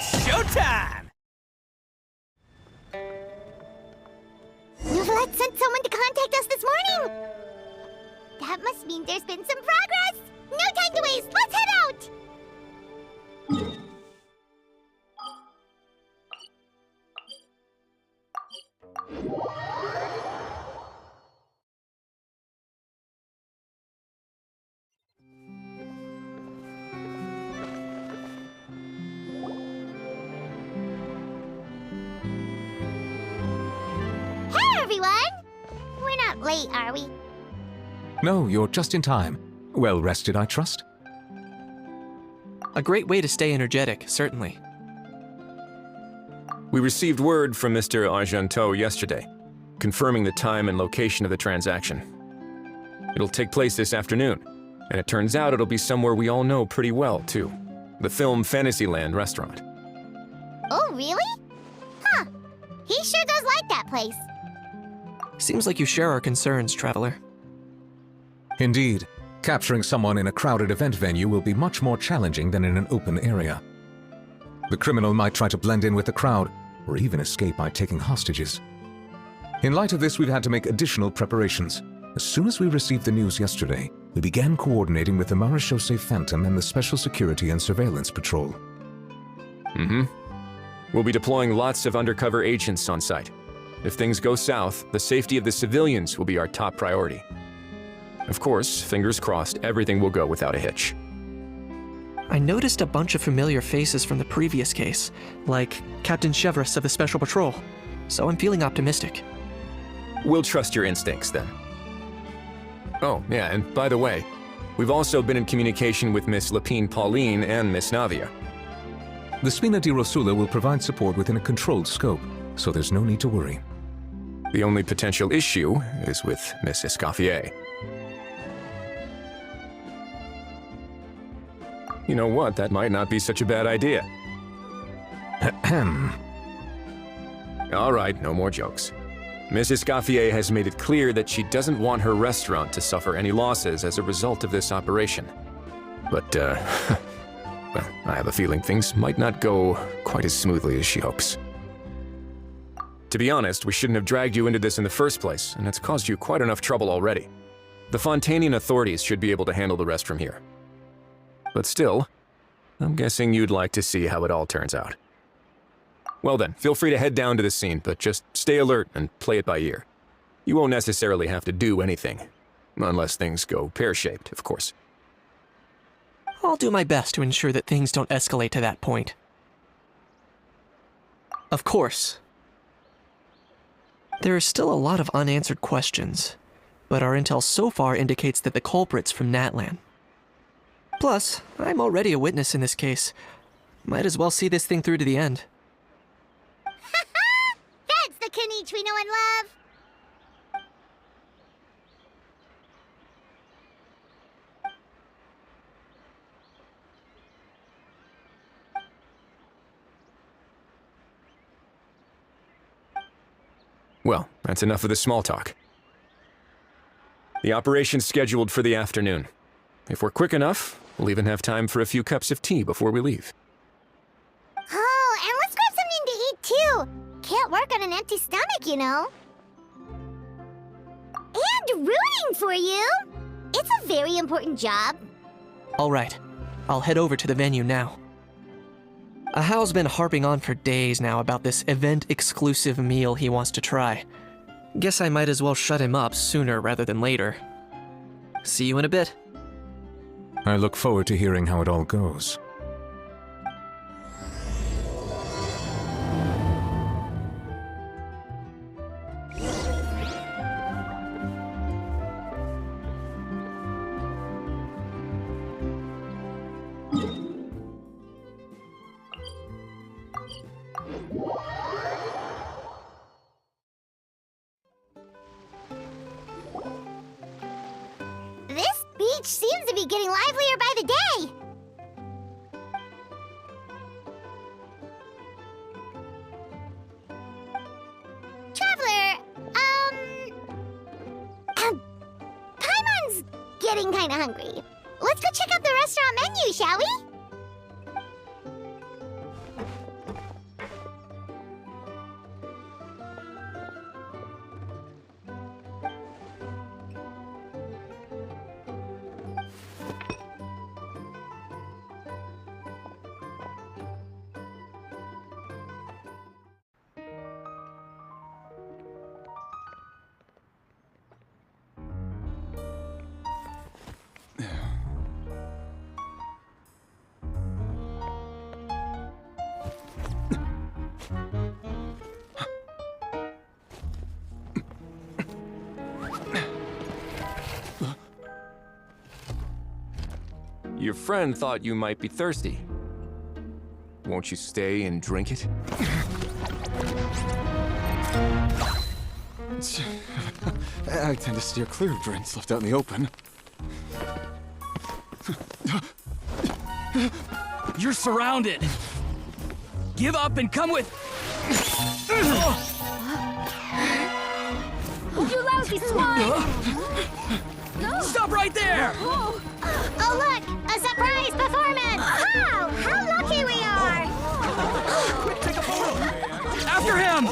It's showtime! Novelette sent someone to contact us this morning! That must mean there's been some progress! No time to waste! Let's head out! Hey, everyone! We're not late, are we? No, you're just in time. Well rested, I trust? A great way to stay energetic, certainly. We received word from Mr. Argenteau yesterday, confirming the time and location of the transaction. It'll take place this afternoon, and it turns out it'll be somewhere we all know pretty well, too. The Film Fantasyland restaurant. Oh, really? Huh. He sure does like that place. Seems like you share our concerns, Traveler. Indeed. Capturing someone in a crowded event venue will be much more challenging than in an open area. The criminal might try to blend in with the crowd, or even escape by taking hostages. In light of this, we've had to make additional preparations. As soon as we received the news yesterday, we began coordinating with the Marechaussee Phantom and the Special Security and Surveillance Patrol. We'll be deploying lots of undercover agents on site. If things go south, the safety of the civilians will be our top priority. Of course, fingers crossed, everything will go without a hitch. I noticed a bunch of familiar faces from the previous case, like Captain Chevreuse of the Special Patrol, so I'm feeling optimistic. We'll trust your instincts, then. Oh, yeah, and by the way, we've also been in communication with Miss Lapine Pauline and Miss Navia. The Spina di Rosula will provide support within a controlled scope, so there's no need to worry. The only potential issue is with Miss Escoffier. You know what, that might not be such a bad idea. Ahem. All right, no more jokes. Miss Escoffier has made it clear that she doesn't want her restaurant to suffer any losses as a result of this operation. But, well, I have a feeling things might not go quite as smoothly as she hopes. To be honest, we shouldn't have dragged you into this in the first place, and it's caused you quite enough trouble already. The Fontanian authorities should be able to handle the rest from here. But still, I'm guessing you'd like to see how it all turns out. Well then, feel free to head down to the scene, but just stay alert and play it by ear. You won't necessarily have to do anything, unless things go pear-shaped, of course. I'll do my best to ensure that things don't escalate to that point. Of course. There are still a lot of unanswered questions, but our intel so far indicates that the culprit's from Natlan. Plus, I'm already a witness in this case. Might as well see this thing through to the end. That's the Kanichi we know and love! Well, that's enough of the small talk. The operation's scheduled for the afternoon. If we're quick enough, we'll even have time for a few cups of tea before we leave. Oh, and let's grab something to eat too! Can't work on an empty stomach, you know. And rooting for you! It's a very important job. All right, I'll head over to the venue now. Ahao's been harping on for days now about this event-exclusive meal he wants to try. Guess I might as well shut him up sooner rather than later. See you in a bit. I look forward to hearing how it all goes. This beach seems to be getting livelier by the day. Traveler, Paimon's getting kinda hungry. Let's go check out the restaurant menu, shall we? Your friend thought you might be thirsty. Won't you stay and drink it? I tend to steer clear of drinks left out in the open. You're surrounded. Give up and come with. You lousy swine! Stop right there! Oh, look! A surprise performance! Wow! How lucky we are! After him!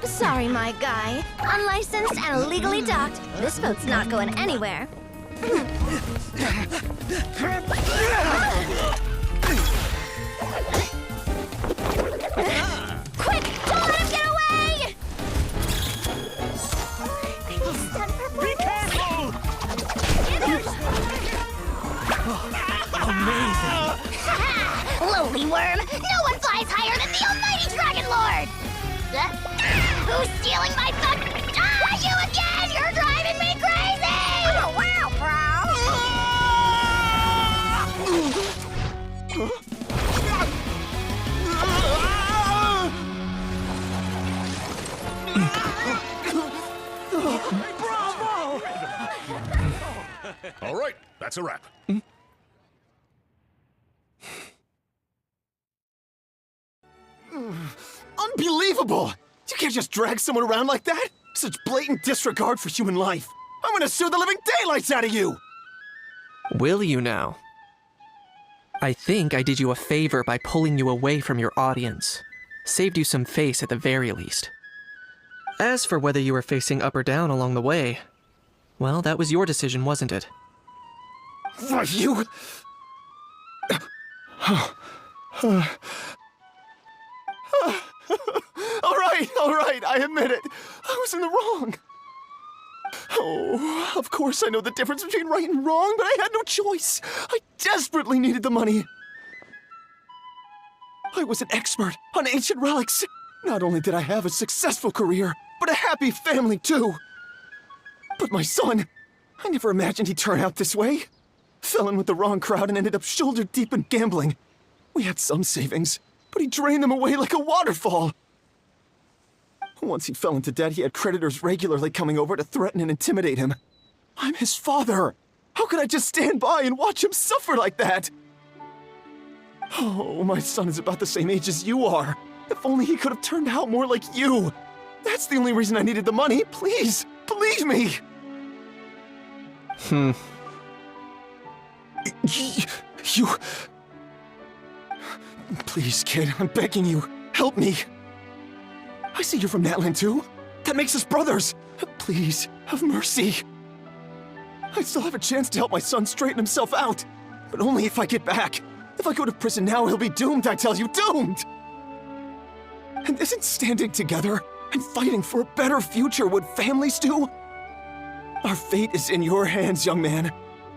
Sorry, my guy. Unlicensed and illegally docked. This boat's not going anywhere. Quick! Don't let him get away! Be careful! Lowly worm! No one flies higher than the almighty Dragon Lord! Who's stealing my fun? Ah, you again! You're driving me crazy! Oh, wow, All right, that's a wrap. Unbelievable! You can't just drag someone around like that! Such blatant disregard for human life! I'm gonna sue the living daylights out of you! Will you now? I think I did you a favor by pulling you away from your audience. Saved you some face at the very least. As for whether you were facing up or down along the way, well, that was your decision, wasn't it? Why, you... All right, I admit it. I was in the wrong. Oh, of course I know the difference between right and wrong, but I had no choice. I desperately needed the money. I was an expert on ancient relics. Not only did I have a successful career, but a happy family too. But my son, I never imagined he'd turn out this way. Fell in with the wrong crowd and ended up shoulder deep in gambling. We had some savings, but he drained them away like a waterfall. Once he fell into debt, he had creditors regularly coming over to threaten and intimidate him. I'm his father. How could I just stand by and watch him suffer like that? Oh, my son is about the same age as you are. If only he could have turned out more like you. That's the only reason I needed the money. Please, believe me. You... Please, kid, I'm begging you. Help me. I see you're from Natland too. That makes us brothers. Please, have mercy. I still have a chance to help my son straighten himself out. But only if I get back. If I go to prison now, he'll be doomed, I tell you, doomed! And isn't standing together and fighting for a better future what families do? Our fate is in your hands, young man.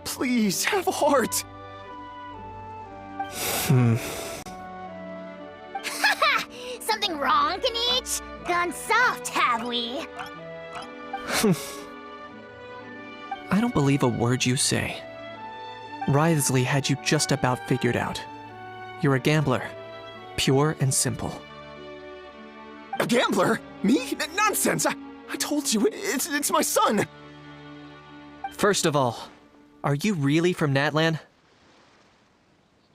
Please, have a heart. Something wrong, Kanich? Gone soft, have we? I don't believe a word you say. Wriothesley had you just about figured out. You're a gambler. Pure and simple. A gambler? Me? Nonsense! I told you, it's my son! First of all, are you really from Natlan?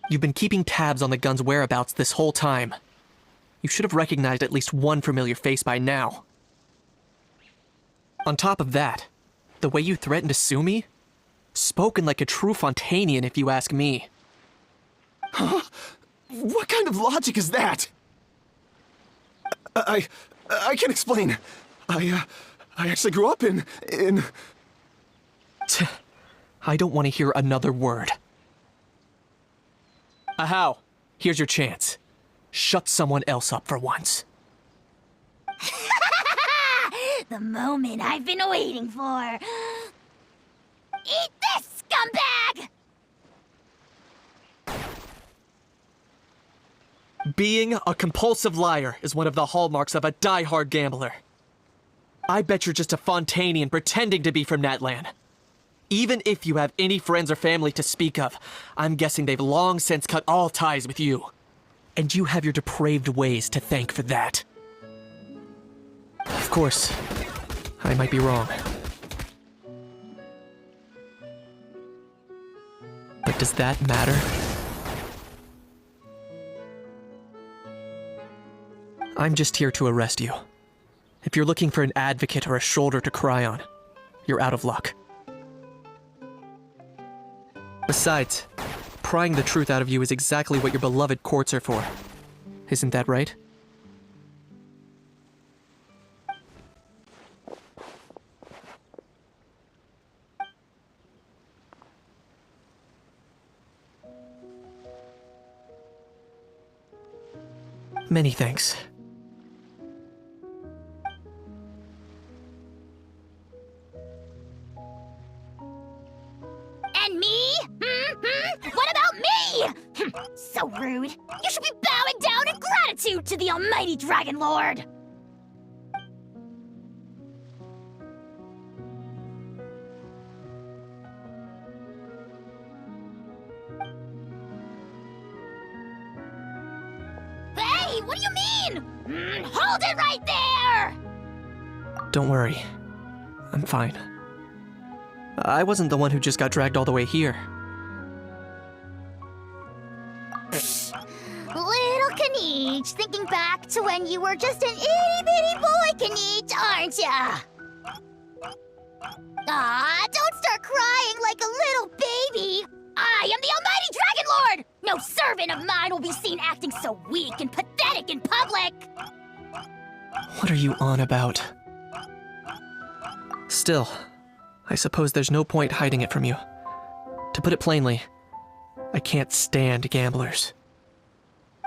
You've been keeping tabs on the gun's whereabouts this whole time. You should have recognized at least one familiar face by now. On top of that, the way you threatened to sue me? Spoken like a true Fontanian, if you ask me. Huh? What kind of logic is that? I can explain. I actually grew up in... I don't want to hear another word. Ahau, here's your chance. Shut someone else up for once. The moment I've been waiting for. Eat this, scumbag! Being a compulsive liar is one of the hallmarks of a die-hard gambler. I bet you're just a Fontainian pretending to be from Natlan. Even if you have any friends or family to speak of, I'm guessing they've long since cut all ties with you. And you have your depraved ways to thank for that. Of course, I might be wrong. But does that matter? I'm just here to arrest you. If you're looking for an advocate or a shoulder to cry on, you're out of luck. Besides, prying the truth out of you is exactly what your beloved courts are for. Isn't that right? Many thanks. And me? What about me? So rude. You should be bowing down in gratitude to the almighty Dragon Lord. Hey, what do you mean? Hold it right there! Don't worry. I'm fine. I wasn't the one who just got dragged all the way here. Little Kniech, thinking back to when you were just an itty-bitty boy, Kniech, aren't ya? Don't start crying like a little baby. I am the almighty Dragon Lord! No servant of mine will be seen acting so weak and pathetic in public! What are you on about? Still, I suppose there's no point hiding it from you. To put it plainly, I can't stand gamblers.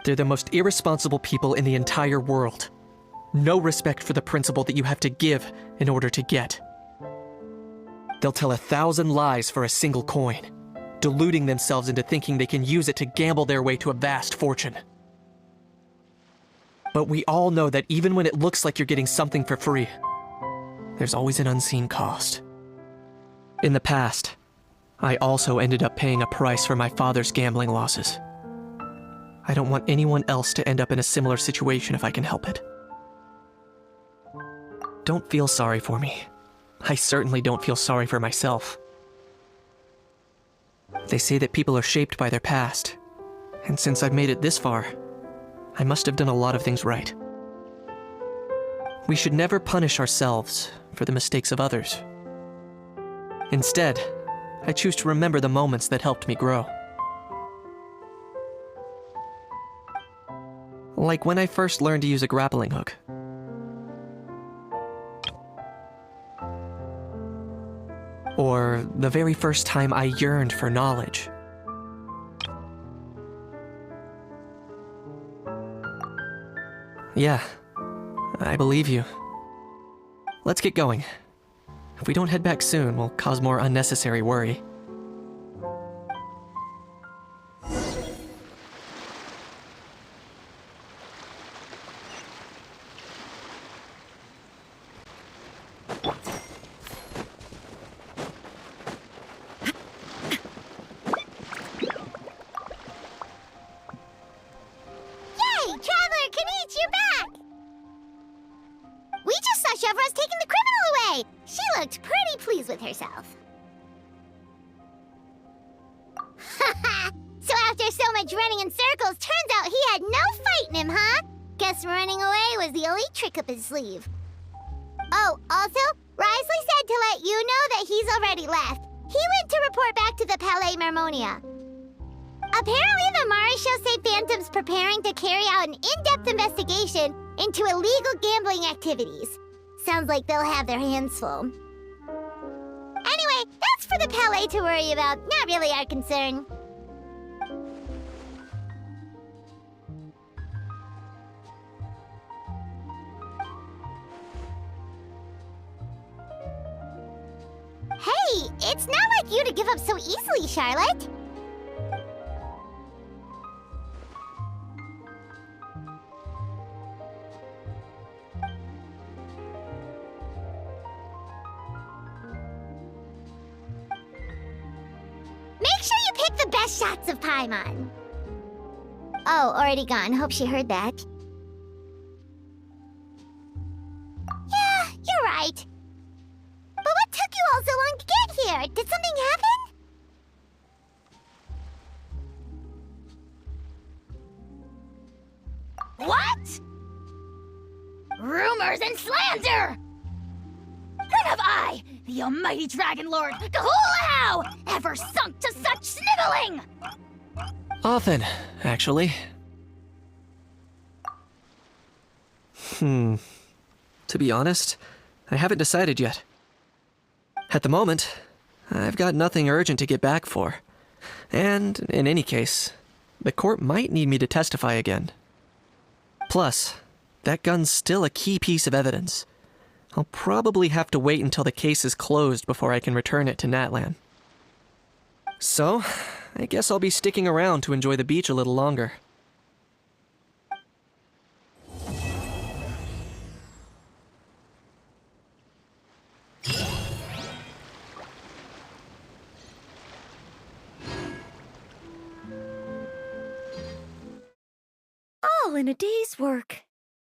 They're the most irresponsible people in the entire world. No respect for the principle that you have to give in order to get. They'll tell 1,000 lies for a single coin, deluding themselves into thinking they can use it to gamble their way to a vast fortune. But we all know that even when it looks like you're getting something for free, there's always an unseen cost. In the past, I also ended up paying a price for my father's gambling losses. I don't want anyone else to end up in a similar situation if I can help it. Don't feel sorry for me. I certainly don't feel sorry for myself. They say that people are shaped by their past, and since I've made it this far, I must have done a lot of things right. We should never punish ourselves for the mistakes of others. Instead, I choose to remember the moments that helped me grow. Like when I first learned to use a grappling hook. Or the very first time I yearned for knowledge. Yeah, I believe you. Let's get going. If we don't head back soon, we'll cause more unnecessary worry. Yay! Traveler Kniech, you're back! We just saw Chevro's taking the criminal away! She looked pretty pleased with herself. So after so much running in circles, turns out he had no fight in him, huh? Guess running away was the only trick up his sleeve. Oh, also, Risley said to let you know that he's already left. He went to report back to the Palais Mermonia. Apparently, the Maréchaux say Phantom's preparing to carry out an in-depth investigation into illegal gambling activities. Sounds like they'll have their hands full. Anyway, that's for the Palais to worry about, not really our concern. Hey, it's not like you to give up so easily, Charlotte. best shots of Paimon. Oh, already gone. Hope she heard that. Yeah, you're right. But what took you all so long to get here? Did something happen? What? Rumors and slander! When have I, the almighty Dragon Lord, Kahulahau, ever sunk to such sniveling? Often, actually. To be honest, I haven't decided yet. At the moment, I've got nothing urgent to get back for. And, in any case, the court might need me to testify again. Plus, that gun's still a key piece of evidence. I'll probably have to wait until the case is closed before I can return it to Natlan. So, I guess I'll be sticking around to enjoy the beach a little longer. All in a day's work.